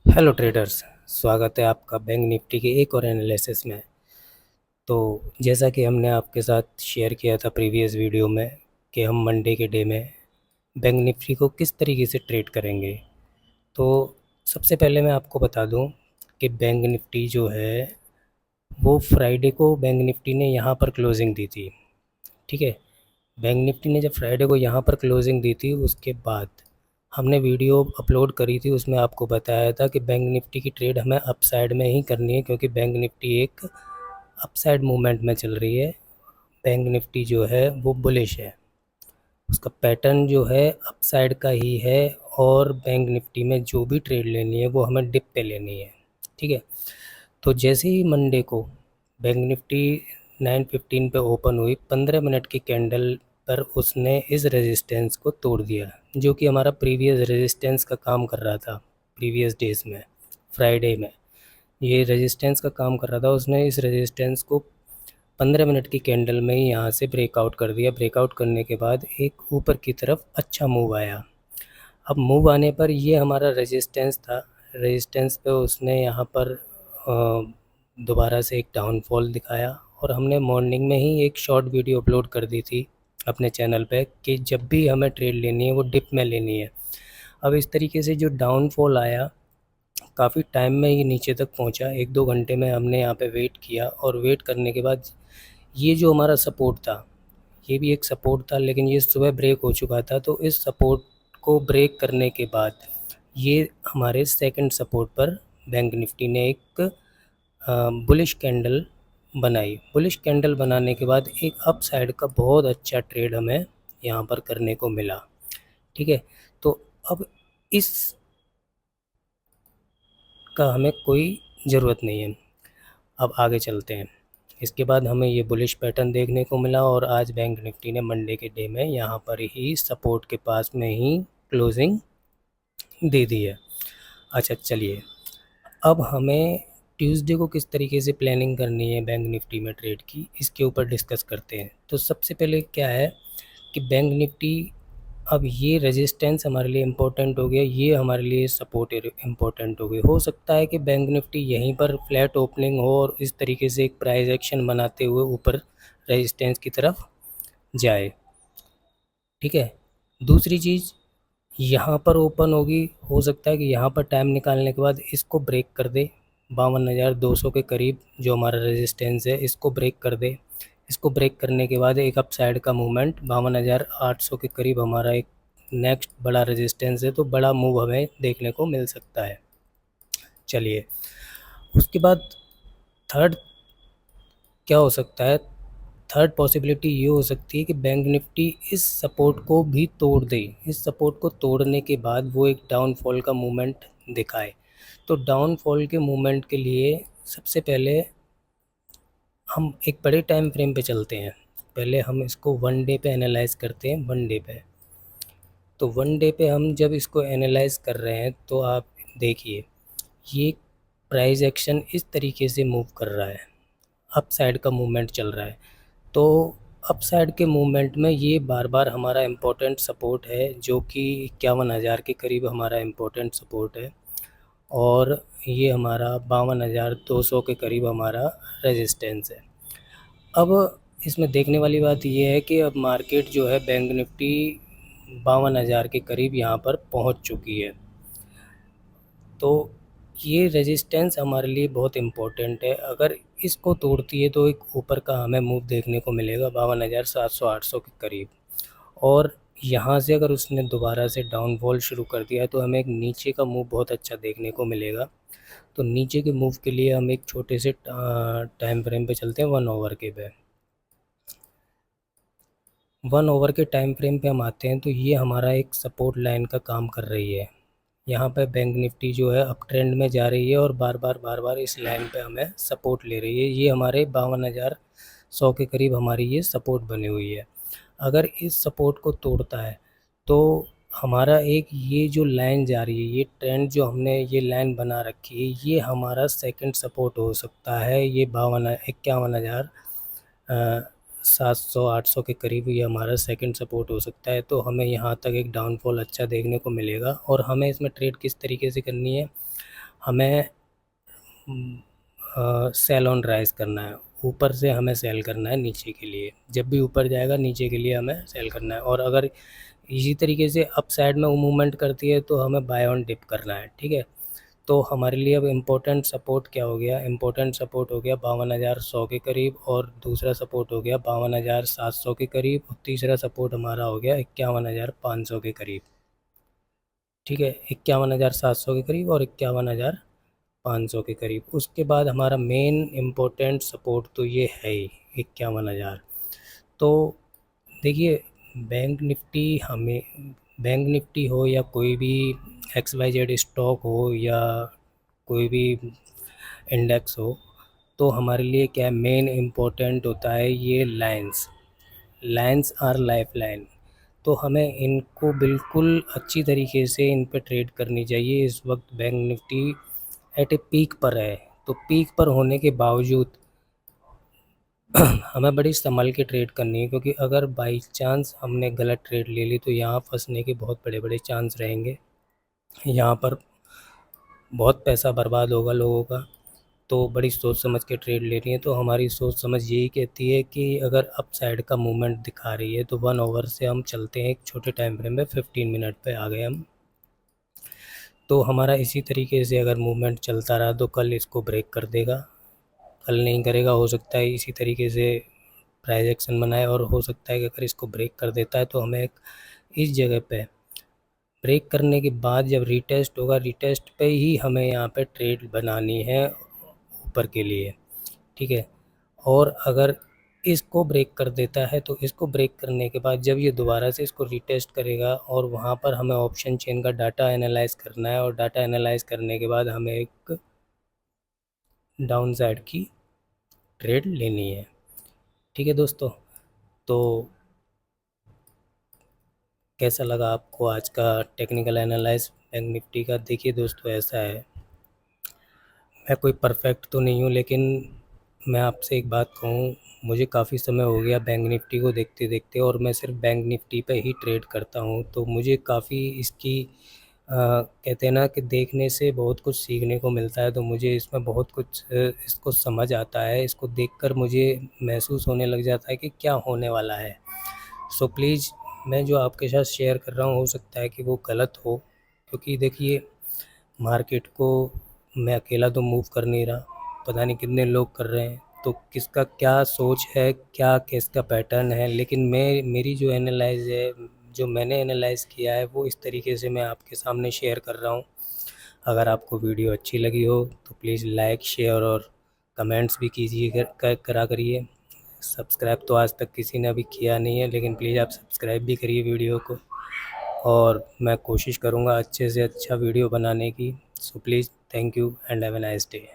Hello traders. स्वागत है आपका बैंक निफ्टी के एक और एनालिसिस में। तो जैसा कि हमने आपके साथ शेयर किया था प्रीवियस वीडियो में कि हम मंडे के डे में बैंक निफ्टी को किस तरीके से ट्रेड करेंगे। तो सबसे पहले मैं आपको बता दूं कि बैंक निफ्टी जो है वो फ्राइडे को बैंक निफ्टी ने यहाँ पर क्लोजिंग दी थी। ठीक है। बैंक निफ्टी ने जब फ्राइडे को यहाँ पर क्लोजिंग दी थी उसके बाद हमने वीडियो अपलोड करी थी, उसमें आपको बताया था कि बैंक निफ्टी की ट्रेड हमें अपसाइड में ही करनी है क्योंकि बैंक निफ्टी एक अपसाइड मूवमेंट में चल रही है। बैंक निफ्टी जो है वो बुलिश है, उसका पैटर्न जो है अपसाइड का ही है और बैंक निफ्टी में जो भी ट्रेड लेनी है वो हमें डिप पे लेनी है। ठीक है। तो जैसे ही मंडे को बैंक निफ्टी 9:15 पे ओपन हुई, 15 मिनट की कैंडल पर उसने इस रेजिस्टेंस को तोड़ दिया जो कि हमारा प्रीवियस रेजिस्टेंस का काम कर रहा था। प्रीवियस डेज में फ्राइडे में ये रेजिस्टेंस का काम कर रहा था, उसने इस रेजिस्टेंस को 15 मिनट की कैंडल में ही यहाँ से ब्रेकआउट कर दिया। ब्रेकआउट करने के बाद एक ऊपर की तरफ अच्छा मूव आया। अब मूव आने पर ये हमारा रेजिस्टेंस था, रेजिस्टेंस पे उसने यहाँ पर दोबारा से एक डाउनफॉल दिखाया और हमने मॉर्निंग में ही एक शॉर्ट वीडियो अपलोड कर दी थी अपने चैनल पे कि जब भी हमें ट्रेड लेनी है वो डिप में लेनी है। अब इस तरीके से जो डाउनफॉल आया, काफ़ी टाइम में ये नीचे तक पहुंचा, 1-2 घंटे में हमने यहाँ पे वेट किया और वेट करने के बाद ये जो हमारा सपोर्ट था, ये भी एक सपोर्ट था लेकिन ये सुबह ब्रेक हो चुका था। तो इस सपोर्ट को ब्रेक करने के बाद ये हमारे सेकंड सपोर्ट पर बैंक निफ्टी ने एक बुलिश कैंडल बनाई। बुलिश कैंडल बनाने के बाद एक अप साइड का बहुत अच्छा ट्रेड हमें यहाँ पर करने को मिला। ठीक है। तो अब इस का हमें कोई ज़रूरत नहीं है। अब आगे चलते हैं। इसके बाद हमें ये बुलिश पैटर्न देखने को मिला और आज बैंक निफ्टी ने मंडे के डे में यहाँ पर ही सपोर्ट के पास में ही क्लोजिंग दे दी है। अच्छा चलिए, अब हमें ट्यूसडे को किस तरीके से प्लानिंग करनी है बैंक निफ्टी में ट्रेड की, इसके ऊपर डिस्कस करते हैं। तो सबसे पहले क्या है कि बैंक निफ्टी, अब ये रेजिस्टेंस हमारे लिए इम्पोर्टेंट हो गया, ये हमारे लिए सपोर्ट इम्पोर्टेंट हो गई। हो सकता है कि बैंक निफ्टी यहीं पर फ्लैट ओपनिंग हो और इस तरीके से एक प्राइस एक्शन बनाते हुए ऊपर रेजिस्टेंस की तरफ जाए। ठीक है। दूसरी चीज़, यहाँ पर ओपन होगी, हो सकता है कि यहाँ पर टाइम निकालने के बाद इसको ब्रेक कर दे, 52,200 के करीब जो हमारा रेजिस्टेंस है इसको ब्रेक कर दे। इसको ब्रेक करने के बाद एक अप साइड का मूवमेंट 52,800 के करीब हमारा एक नेक्स्ट बड़ा रेजिस्टेंस है, तो बड़ा मूव हमें देखने को मिल सकता है। चलिए, उसके बाद थर्ड क्या हो सकता है, थर्ड पॉसिबिलिटी ये हो सकती है कि बैंक निफ्टी इस सपोर्ट को भी तोड़ दे। इस सपोर्ट को तोड़ने के बाद वो एक डाउनफॉल का मूवमेंट दिखाए। तो डाउनफॉल के मूवमेंट के लिए सबसे पहले हम एक बड़े टाइम फ्रेम पे चलते हैं। पहले हम इसको वन डे पे एनालाइज करते हैं। वन डे पे, तो वन डे पे हम जब इसको एनालाइज कर रहे हैं तो आप देखिए ये प्राइस एक्शन इस तरीके से मूव कर रहा है, अप साइड का मूवमेंट चल रहा है। तो अप साइड के मूवमेंट में ये बार बार हमारा इम्पोर्टेंट सपोर्ट है जो कि 51,000 के करीब हमारा इम्पोर्टेंट सपोर्ट है और ये हमारा 52,200 के करीब हमारा रेजिस्टेंस है। अब इसमें देखने वाली बात ये है कि अब मार्केट जो है बैंक निफ्टी 52,000 के करीब यहाँ पर पहुँच चुकी है। तो ये रेजिस्टेंस हमारे लिए बहुत इम्पोर्टेंट है। अगर इसको तोड़ती है तो एक ऊपर का हमें मूव देखने को मिलेगा 52,700-800 के करीब। और यहाँ से अगर उसने दोबारा से डाउनफॉल शुरू कर दिया तो हमें एक नीचे का मूव बहुत अच्छा देखने को मिलेगा। तो नीचे के मूव के लिए हम एक छोटे से टाइम फ्रेम पे चलते हैं, 1 आवर के पे। 1 आवर के टाइम फ्रेम पे हम आते हैं तो ये हमारा एक सपोर्ट लाइन का काम कर रही है। यहाँ पे बैंक निफ्टी जो है अप ट्रेंड में जा रही है और बार बार इस लाइन पे हमें सपोर्ट ले रही है। ये हमारे 52,100 के करीब हमारी ये सपोर्ट बनी हुई है। अगर इस सपोर्ट को तोड़ता है तो हमारा एक ये जो लाइन जा रही है, ये ट्रेंड जो हमने ये लाइन बना रखी है, ये हमारा सेकंड सपोर्ट हो सकता है। ये 51,800 के करीब ये हमारा सेकंड सपोर्ट हो सकता है। तो हमें यहाँ तक एक डाउनफॉल अच्छा देखने को मिलेगा और हमें इसमें ट्रेड किस तरीके से करनी है, हमें सेल ऑन राइज करना है, ऊपर से हमें सेल करना है नीचे के लिए, जब भी ऊपर जाएगा नीचे के लिए हमें सेल करना है। और अगर इसी तरीके से अप साइड में मूवमेंट करती है तो हमें बाय ऑन डिप करना है, ठीक है। तो हमारे लिए अब इम्पोर्टेंट सपोर्ट क्या हो गया, इम्पोर्टेंट सपोर्ट हो गया 52,100 के करीब, और दूसरा सपोर्ट हो गया 52,700 के करीब, और तीसरा सपोर्ट हमारा हो गया 51,500 के करीब, ठीक है। 51,700 के करीब और 51,500 के करीब। उसके बाद हमारा मेन इम्पोर्टेंट सपोर्ट तो ये है ही 51,000। तो देखिए, बैंक निफ्टी हो या कोई भी XYZ स्टॉक हो या कोई भी इंडेक्स हो, तो हमारे लिए क्या है, मेन इम्पोर्टेंट होता है ये लाइंस आर लाइफ लाइन। तो हमें इनको बिल्कुल अच्छी तरीके से इन पे ट्रेड करनी चाहिए। इस वक्त bank Nifty at a peak पर है, तो पीक पर होने के बावजूद हमें बड़ी संभल के ट्रेड करनी है, क्योंकि अगर बाई चांस हमने गलत ट्रेड ले ली तो यहाँ फंसने के बहुत बड़े बड़े चांस रहेंगे, यहाँ पर बहुत पैसा बर्बाद होगा लोगों का। तो बड़ी सोच समझ के ट्रेड लेनी है। तो हमारी सोच समझ यही कहती है कि अगर अप साइड का मूवमेंट दिखा रही है तो 1 ओवर से हम चलते हैं एक छोटे टाइम फ्रेम में, 15 मिनट पे आ गए हम। तो हमारा इसी तरीके से अगर मूवमेंट चलता रहा तो कल इसको ब्रेक कर देगा, कल नहीं करेगा, हो सकता है इसी तरीके से प्राइस एक्शन बनाए, और हो सकता है कि अगर इसको ब्रेक कर देता है तो हमें एक इस जगह पे ब्रेक करने के बाद जब रीटेस्ट होगा, रीटेस्ट पे ही हमें यहाँ पे ट्रेड बनानी है ऊपर के लिए, ठीक है। और अगर इसको ब्रेक कर देता है तो इसको ब्रेक करने के बाद जब ये दोबारा से इसको रीटेस्ट करेगा, और वहाँ पर हमें ऑप्शन चेन का डाटा एनालाइज करना है, और डाटा एनालाइज करने के बाद हमें एक डाउन साइड की ट्रेड लेनी है, ठीक है दोस्तों। तो कैसा लगा आपको आज का टेक्निकल एनालाइज बैंक निफ्टी का? देखिए दोस्तों, ऐसा है, मैं कोई परफेक्ट तो नहीं हूँ, लेकिन मैं आपसे एक बात कहूँ, मुझे काफ़ी समय हो गया बैंक निफ्टी को देखते देखते, और मैं सिर्फ बैंक निफ्टी पे ही ट्रेड करता हूँ। तो मुझे काफ़ी इसकी कहते हैं ना कि देखने से बहुत कुछ सीखने को मिलता है। तो मुझे इसमें बहुत कुछ इसको समझ आता है, इसको देखकर मुझे महसूस होने लग जाता है कि क्या होने वाला है। सो प्लीज़, मैं जो आपके साथ शेयर कर रहा हूँ हो सकता है कि वो गलत हो, क्योंकि देखिए, मार्केट को मैं अकेला तो मूव कर नहीं रहा, पता नहीं कितने लोग कर रहे हैं, तो किसका क्या सोच है, क्या किसका पैटर्न है। लेकिन मेरी जो एनालाइज है, जो मैंने एनालाइज़ किया है, वो इस तरीके से मैं आपके सामने शेयर कर रहा हूँ। अगर आपको वीडियो अच्छी लगी हो तो प्लीज़ लाइक, शेयर और कमेंट्स भी कीजिए, करा करिए। सब्सक्राइब तो आज तक किसी ने अभी किया नहीं है, लेकिन प्लीज़ आप सब्सक्राइब भी करिए वीडियो को, और मैं कोशिश करूँगा अच्छे से अच्छा वीडियो बनाने की। So please, thank you and have a nice day.